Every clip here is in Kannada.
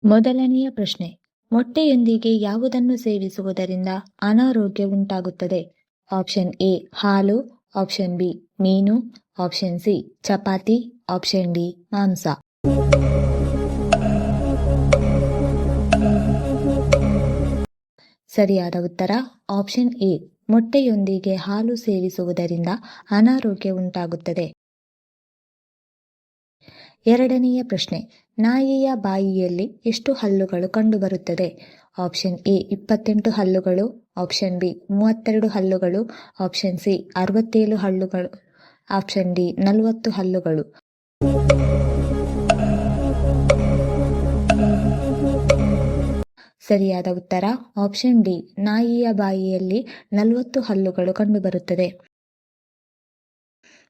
ಮೊದಲನೆಯ ಪ್ರಶ್ನೆ, ಮೊಟ್ಟೆಯೊಂದಿಗೆ ಯಾವುದನ್ನು ಸೇವಿಸುವುದರಿಂದ ಅನಾರೋಗ್ಯ ಉಂಟಾಗುತ್ತದೆ? ಆಪ್ಷನ್ ಎ ಹಾಲು, ಆಪ್ಷನ್ ಬಿ ಮೀನು, option C chapati, option D ಮಾಂಸ. ಸರಿಯಾದ ಉತ್ತರ ಆಪ್ಷನ್ ಎ, ಮೊಟ್ಟೆಯೊಂದಿಗೆ ಹಾಲು ಸೇವಿಸುವುದರಿಂದ ಅನಾರೋಗ್ಯ ಉಂಟಾಗುತ್ತದೆ. ಎರಡನೆಯ ಪ್ರಶ್ನೆ, ನಾಯಿಯ ಬಾಯಿಯಲ್ಲಿ ಎಷ್ಟು ಹಲ್ಲುಗಳು ಕಂಡುಬರುತ್ತದೆ? ಆಪ್ಷನ್ ಎ 28 ಹಲ್ಲುಗಳು, ಆಪ್ಷನ್ ಬಿ 32 ಹಲ್ಲುಗಳು, ಆಪ್ಷನ್ ಸಿ 67 ಹಲ್ಲುಗಳು, ಆಪ್ಷನ್ ಡಿ 40 ಹಲ್ಲುಗಳು. ಸರಿಯಾದ ಉತ್ತರ ಆಪ್ಷನ್ ಡಿ, ನಾಯಿಯ ಬಾಯಿಯಲ್ಲಿ 40 ಹಲ್ಲುಗಳು ಕಂಡುಬರುತ್ತದೆ.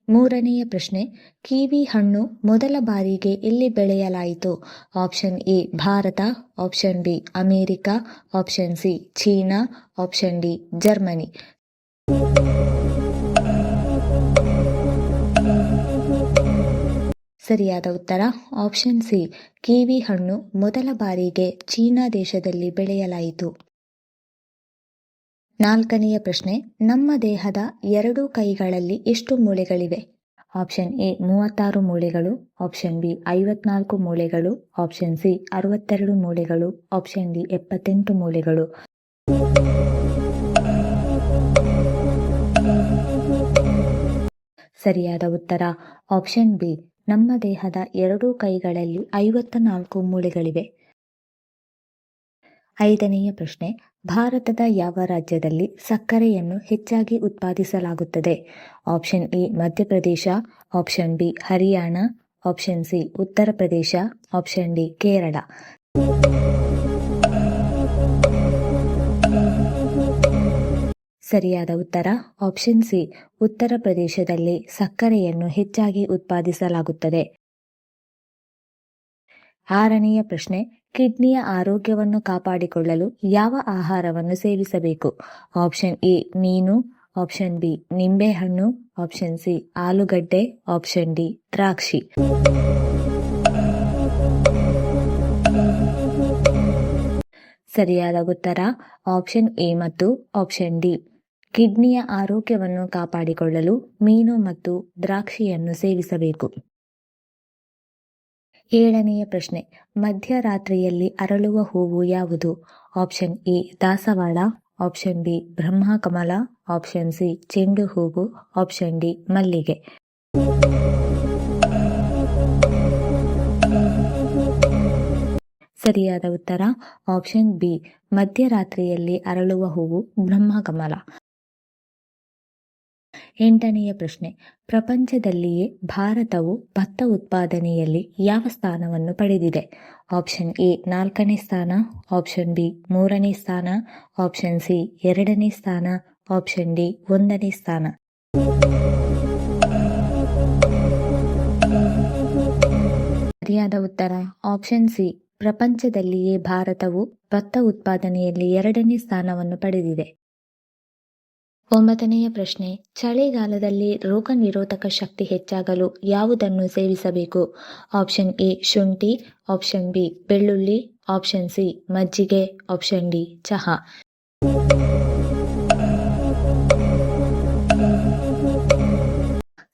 ಮೂರನೆಯ ಪ್ರಶ್ನೆ, ಕಿವಿ ಹಣ್ಣು ಮೊದಲ ಬಾರಿಗೆ ಎಲ್ಲಿ ಬೆಳೆಯಲಾಯಿತು? Option A Bharat, option B America, option C China, option D Germany. ಸರಿಯಾದ ಉತ್ತರ ಆಪ್ಷನ್ ಸಿ, ಕಿವಿ ಹಣ್ಣು ಮೊದಲ ಬಾರಿಗೆ ಚೀನಾ ದೇಶದಲ್ಲಿ ಬೆಳೆಯಲಾಯಿತು. ನಾಲ್ಕನೆಯ ಪ್ರಶ್ನೆ, ನಮ್ಮ ದೇಹದ 2 ಕೈಗಳಲ್ಲಿ ಎಷ್ಟು ಮೂಳೆಗಳಿವೆ? ಆಪ್ಷನ್ ಎ 36 ಮೂಳೆಗಳು, ಆಪ್ಷನ್ ಬಿ 54 ಮೂಳೆಗಳು, ಆಪ್ಷನ್ ಸಿ 62 ಮೂಳೆಗಳು, ಆಪ್ಷನ್ ಡಿ 78 ಮೂಳೆಗಳು. ಸರಿಯಾದ ಉತ್ತರ ಆಪ್ಷನ್ ಬಿ, ನಮ್ಮ ದೇಹದ 2 ಕೈಗಳಲ್ಲಿ 54 ಮೂಳೆಗಳಿವೆ. ಐದನೆಯ ಪ್ರಶ್ನೆ, ಭಾರತದ ಯಾವ ರಾಜ್ಯದಲ್ಲಿ ಸಕ್ಕರೆಯನ್ನು ಹೆಚ್ಚಾಗಿ ಉತ್ಪಾದಿಸಲಾಗುತ್ತದೆ? Option A Madhya Pradesh, option B Haryana, option C Uttar Pradesh, option D Kerala. ಸರಿಯಾದ ಉತ್ತರ ಆಪ್ಷನ್ ಸಿ, ಉತ್ತರ ಪ್ರದೇಶದಲ್ಲಿ ಸಕ್ಕರೆಯನ್ನು ಹೆಚ್ಚಾಗಿ ಉತ್ಪಾದಿಸಲಾಗುತ್ತದೆ. ಆರನೆಯ ಪ್ರಶ್ನೆ, ಕಿಡ್ನಿಯ ಆರೋಗ್ಯವನ್ನು ಕಾಪಾಡಿಕೊಳ್ಳಲು ಯಾವ ಆಹಾರವನ್ನು ಸೇವಿಸಬೇಕು? ಆಪ್ಷನ್ ಎ ಮೀನು, ಆಪ್ಷನ್ ಬಿ ನಿಂಬೆಹಣ್ಣು, ಆಪ್ಷನ್ ಸಿ ಆಲೂಗಡ್ಡೆ, ಆಪ್ಷನ್ ಡಿ ದ್ರಾಕ್ಷಿ. ಸರಿಯಾದ ಉತ್ತರ ಆಪ್ಷನ್ ಎ ಮತ್ತು ಆಪ್ಷನ್ ಡಿ. ಕಿಡ್ನಿಯ ಆರೋಗ್ಯವನ್ನು ಕಾಪಾಡಿಕೊಳ್ಳಲು ಮೀನು ಮತ್ತು ದ್ರಾಕ್ಷಿಯನ್ನು ಸೇವಿಸಬೇಕು. ಏಳನೆಯ ಪ್ರಶ್ನೆ, ಮಧ್ಯರಾತ್ರಿಯಲ್ಲಿ ಅರಳುವ ಹೂವು ಯಾವುದು? ಆಪ್ಷನ್ ಎ ದಾಸವಾಳ, option B Brahmakamal, option C ಚೆಂಡು ಹೂವು, ಆಪ್ಷನ್ ಡಿ ಮಲ್ಲಿಗೆ. ಸರಿಯಾದ ಉತ್ತರ ಆಪ್ಷನ್ ಬಿ, ಮಧ್ಯರಾತ್ರಿಯಲ್ಲಿ ಅರಳುವ ಹೂವು ಬ್ರಹ್ಮಕಮಲ. ಎಂಟನೆಯ ಪ್ರಶ್ನೆ, ಪ್ರಪಂಚದಲ್ಲಿಯೇ ಭಾರತವು ಭತ್ತ ಉತ್ಪಾದನೆಯಲ್ಲಿ ಯಾವ ಸ್ಥಾನವನ್ನು ಪಡೆದಿದೆ? ಆಪ್ಷನ್ ಎ 4ನೇ ಸ್ಥಾನ, ಆಪ್ಷನ್ ಬಿ 3ನೇ ಸ್ಥಾನ, ಆಪ್ಷನ್ ಸಿ 2ನೇ ಸ್ಥಾನ, ಆಪ್ಷನ್ ಡಿ 1ನೇ ಸ್ಥಾನ. ಸರಿಯಾದ ಉತ್ತರ ಆಪ್ಷನ್ ಸಿ, ಪ್ರಪಂಚದಲ್ಲಿಯೇ ಭಾರತವು ಭತ್ತ ಉತ್ಪಾದನೆಯಲ್ಲಿ 2ನೇ ಸ್ಥಾನವನ್ನು ಪಡೆದಿದೆ. ಒಂಬತ್ತನೆಯ ಪ್ರಶ್ನೆ, ಚಳಿಗಾಲದಲ್ಲಿ ರೋಗ ನಿರೋಧಕ ಶಕ್ತಿ ಹೆಚ್ಚಾಗಲು ಯಾವುದನ್ನು ಸೇವಿಸಬೇಕು? ಆಪ್ಷನ್ ಎ ಶುಂಠಿ, ಆಪ್ಷನ್ ಬಿ ಬೆಳ್ಳುಳ್ಳಿ, ಆಪ್ಷನ್ ಸಿ ಮಜ್ಜಿಗೆ, ಆಪ್ಷನ್ ಡಿ ಚಹಾ.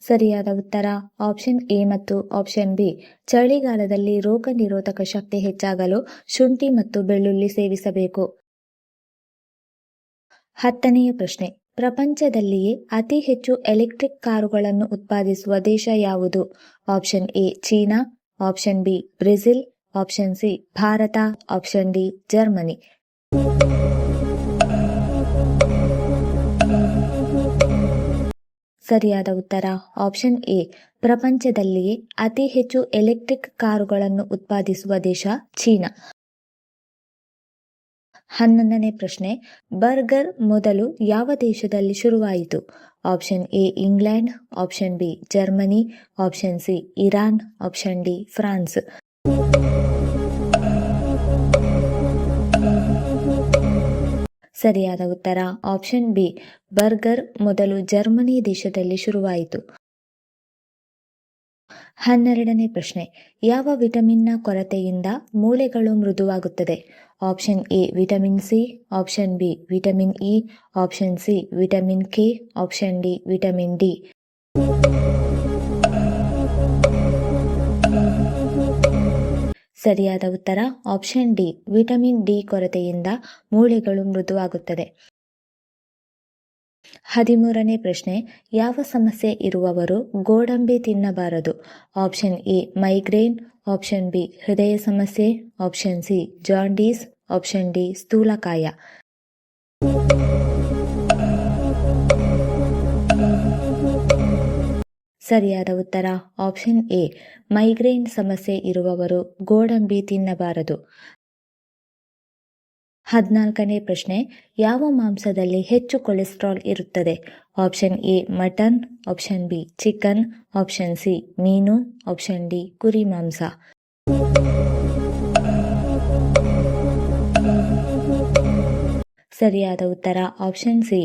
ಸರಿಯಾದ ಉತ್ತರ ಆಪ್ಷನ್ ಎ ಮತ್ತು ಆಪ್ಷನ್ ಬಿ. ಚಳಿಗಾಲದಲ್ಲಿ ರೋಗ ನಿರೋಧಕ ಶಕ್ತಿ ಹೆಚ್ಚಾಗಲು ಶುಂಠಿ ಮತ್ತು ಬೆಳ್ಳುಳ್ಳಿ ಸೇವಿಸಬೇಕು. 10ನೆಯ ಪ್ರಶ್ನೆ, ಪ್ರಪಂಚದಲ್ಲಿಯೇ ಅತಿ ಹೆಚ್ಚು ಎಲೆಕ್ಟ್ರಿಕ್ ಕಾರುಗಳನ್ನು ಉತ್ಪಾದಿಸುವ ದೇಶ ಯಾವುದು? Option A China, option B Brazil, option C Bharat, option D Germany. ಸರಿಯಾದ ಉತ್ತರ ಆಪ್ಷನ್ ಎ, ಪ್ರಪಂಚದಲ್ಲಿಯೇ ಅತಿ ಹೆಚ್ಚು ಎಲೆಕ್ಟ್ರಿಕ್ ಕಾರುಗಳನ್ನು ಉತ್ಪಾದಿಸುವ ದೇಶ ಚೀನಾ. 11ನೇ ಪ್ರಶ್ನೆ, ಬರ್ಗರ್ ಮೊದಲು ಯಾವ ದೇಶದಲ್ಲಿ ಶುರುವಾಯಿತು? Option A England, option B Germany, option C Iran, option D France. ಸರಿಯಾದ ಉತ್ತರ ಆಪ್ಷನ್ ಬಿ, ಬರ್ಗರ್ ಮೊದಲು ಜರ್ಮನಿ ದೇಶದಲ್ಲಿ ಶುರುವಾಯಿತು. 12ನೇ ಪ್ರಶ್ನೆ, ಯಾವ ವಿಟಮಿನ್ನ ಕೊರತೆಯಿಂದ ಮೂಳೆಗಳು ಮೃದುವಾಗುತ್ತದೆ? Option A vitamin C, option B vitamin E, option C vitamin K, option D vitamin D. ಸರಿಯಾದ ಉತ್ತರ ಆಪ್ಷನ್ ಡಿ ವಿಟಮಿನ್ ಡಿ ಕೊರತೆಯಿಂದ ಮೂಳೆಗಳು ಮೃದುವಾಗುತ್ತದೆ. 13ನೇ ಪ್ರಶ್ನೆ, ಯಾವ ಸಮಸ್ಯೆ ಇರುವವರು ಗೋಡಂಬಿ ತಿನ್ನಬಾರದು? Option A migraine, option B ಹೃದಯ ಸಮಸ್ಯೆ, option C jaundice, option D ಸ್ಥೂಲಕಾಯ. ಸರಿಯಾದ ಉತ್ತರ ಆಪ್ಷನ್ ಎ ಮೈಗ್ರೇನ್ ಸಮಸ್ಯೆ ಇರುವವರು ಗೋಡಂಬಿ ತಿನ್ನಬಾರದು. 14ನೇ ಪ್ರಶ್ನೆ, ಯಾವ ಮಾಂಸದಲ್ಲಿ ಹೆಚ್ಚು ಕೊಲೆಸ್ಟ್ರಾಲ್ ಇರುತ್ತದೆ? Option A mutton, option B chicken, option C ಮೀನು, ಆಪ್ಷನ್ ಡಿ ಕುರಿ ಮಾಂಸ. ಸರಿಯಾದ ಉತ್ತರ ಆಪ್ಷನ್ ಸಿ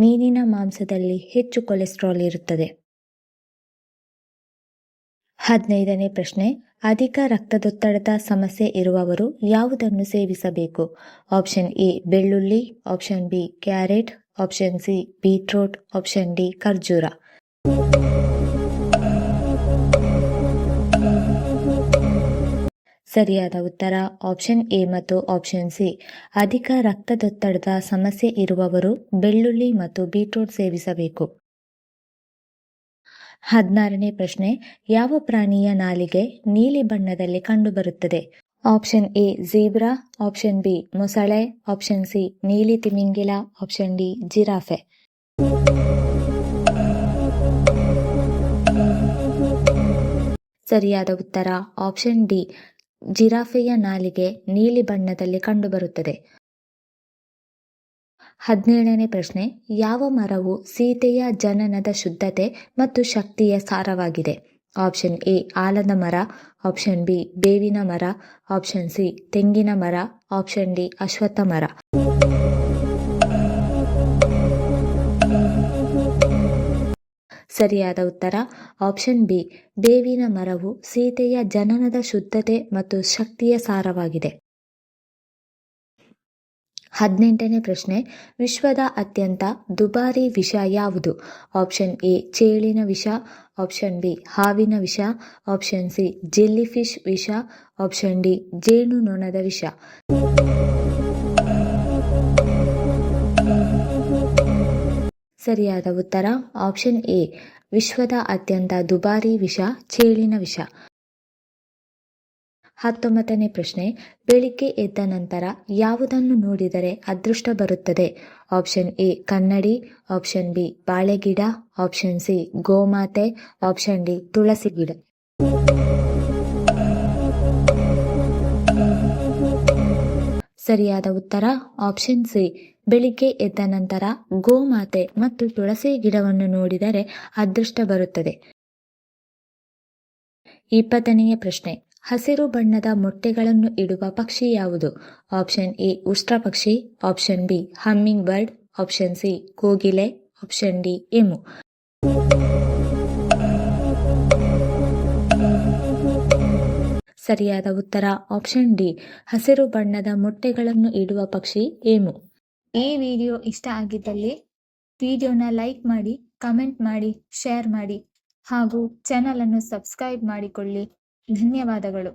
ಮೀನಿನ ಮಾಂಸದಲ್ಲಿ ಹೆಚ್ಚು ಕೊಲೆಸ್ಟ್ರಾಲ್ ಇರುತ್ತದೆ. 15ನೇ ಪ್ರಶ್ನೆ, ಅಧಿಕ ರಕ್ತದೊತ್ತಡದ ಸಮಸ್ಯೆ ಇರುವವರು ಯಾವುದನ್ನು ಸೇವಿಸಬೇಕು? ಆಪ್ಷನ್ ಎ ಬೆಳ್ಳುಳ್ಳಿ, option B carrot, option C beetroot, option D ಖರ್ಜೂರ. ಸರಿಯಾದ ಉತ್ತರ ಆಪ್ಷನ್ ಎ ಮತ್ತು ಆಪ್ಷನ್ ಸಿ. ಅಧಿಕ ರಕ್ತದೊತ್ತಡದ ಸಮಸ್ಯೆ ಇರುವವರು ಬೆಳ್ಳುಳ್ಳಿ ಮತ್ತು ಬೀಟ್ರೂಟ್ ಸೇವಿಸಬೇಕು. 16ನೇ ಪ್ರಶ್ನೆ, ಯಾವ ಪ್ರಾಣಿಯ ನಾಲಿಗೆ ನೀಲಿ ಬಣ್ಣದಲ್ಲಿ ಕಂಡುಬರುತ್ತದೆ? Option A zebra, option B ಮೊಸಳೆ, ಆಪ್ಷನ್ ಸಿ ನೀಲಿ ತಿಮಿಂಗಿಲ, ಆಪ್ಷನ್ ಡಿ ಜಿರಾಫೆ. ಸರಿಯಾದ ಉತ್ತರ ಆಪ್ಷನ್ ಡಿ ಜಿರಾಫೆಯ ನಾಲಿಗೆ ನೀಲಿ ಬಣ್ಣದಲ್ಲಿ ಕಂಡುಬರುತ್ತದೆ. 17ನೇ ಪ್ರಶ್ನೆ, ಯಾವ ಮರವು ಸೀತೆಯ ಜನನದ ಶುದ್ಧತೆ ಮತ್ತು ಶಕ್ತಿಯ ಸಾರವಾಗಿದೆ? ಆಪ್ಷನ್ ಎ ಆಲದ ಮರ, ಆಪ್ಷನ್ ಬಿ ಬೇವಿನ ಮರ, ಆಪ್ಷನ್ ಸಿ ತೆಂಗಿನ ಮರ, ಆಪ್ಷನ್ ಡಿ ಅಶ್ವತ್ಥ ಮರ. ಸರಿಯಾದ ಉತ್ತರ ಆಪ್ಷನ್ ಬಿ ಬೇವಿನ ಮರವು ಸೀತೆಯ ಜನನದ ಶುದ್ಧತೆ ಮತ್ತು ಶಕ್ತಿಯ ಸಾರವಾಗಿದೆ. 18ನೇ ಪ್ರಶ್ನೆ, ವಿಶ್ವದ ಅತ್ಯಂತ ದುಬಾರಿ ವಿಷ ಯಾವುದು? ಆಪ್ಷನ್ ಎ ಚೇಳಿನ ವಿಷ, ಆಪ್ಷನ್ ಬಿ ಹಾವಿನ ವಿಷ, ಆಪ್ಷನ್ ಸಿ ಜೆಲ್ಲಿಫಿಶ್ ವಿಷ, ಆಪ್ಷನ್ ಡಿ ಜೇನು ನೊಣದ ವಿಷ. ಸರಿಯಾದ ಉತ್ತರ ಆಪ್ಷನ್ ಎ ವಿಶ್ವದ ಅತ್ಯಂತ ದುಬಾರಿ ವಿಷ ಚೇಳಿನ ವಿಷ. 19ನೇ ಪ್ರಶ್ನೆ, ಬೆಳಿಗ್ಗೆ ಎದ್ದ ನಂತರ ಯಾವುದನ್ನು ನೋಡಿದರೆ ಅದೃಷ್ಟ ಬರುತ್ತದೆ? ಆಪ್ಷನ್ ಎ ಕನ್ನಡಿ, ಆಪ್ಷನ್ ಬಿ ಬಾಳೆಗಿಡ, ಆಪ್ಷನ್ ಸಿ ಗೋಮಾತೆ, ಆಪ್ಷನ್ ಡಿ ತುಳಸಿ ಗಿಡ. ಸರಿಯಾದ ಉತ್ತರ ಆಪ್ಷನ್ ಸಿ ಬೆಳಿಗ್ಗೆ ಎದ್ದ ನಂತರ ಗೋಮಾತೆ ಮತ್ತು ತುಳಸಿ ಗಿಡವನ್ನು ನೋಡಿದರೆ ಅದೃಷ್ಟ ಬರುತ್ತದೆ. 20ನೇ ಪ್ರಶ್ನೆ, ಹಸಿರು ಬಣ್ಣದ ಮೊಟ್ಟೆಗಳನ್ನು ಇಡುವ ಪಕ್ಷಿ ಯಾವುದು? ಆಪ್ಷನ್ ಎ ಉಷ್ಟ್ರ ಪಕ್ಷಿ, option B humming bird, option C ಕೋಗಿಲೆ, ಆಪ್ಷನ್ ಡಿ ಎಮು. ಸರಿಯಾದ ಉತ್ತರ ಆಪ್ಷನ್ ಡಿ ಹಸಿರು ಬಣ್ಣದ ಮೊಟ್ಟೆಗಳನ್ನು ಇಡುವ ಪಕ್ಷಿ ಎಮು. ಈ ವಿಡಿಯೋ ಇಷ್ಟ ಆಗಿದ್ದಲ್ಲಿ ವಿಡಿಯೋನ ಲೈಕ್ ಮಾಡಿ, ಕಮೆಂಟ್ ಮಾಡಿ, ಶೇರ್ ಮಾಡಿ ಹಾಗೂ ಚಾನಲ್ ಅನ್ನು ಸಬ್ಸ್ಕ್ರೈಬ್ ಮಾಡಿಕೊಳ್ಳಿ. ಧನ್ಯವಾದಗಳು.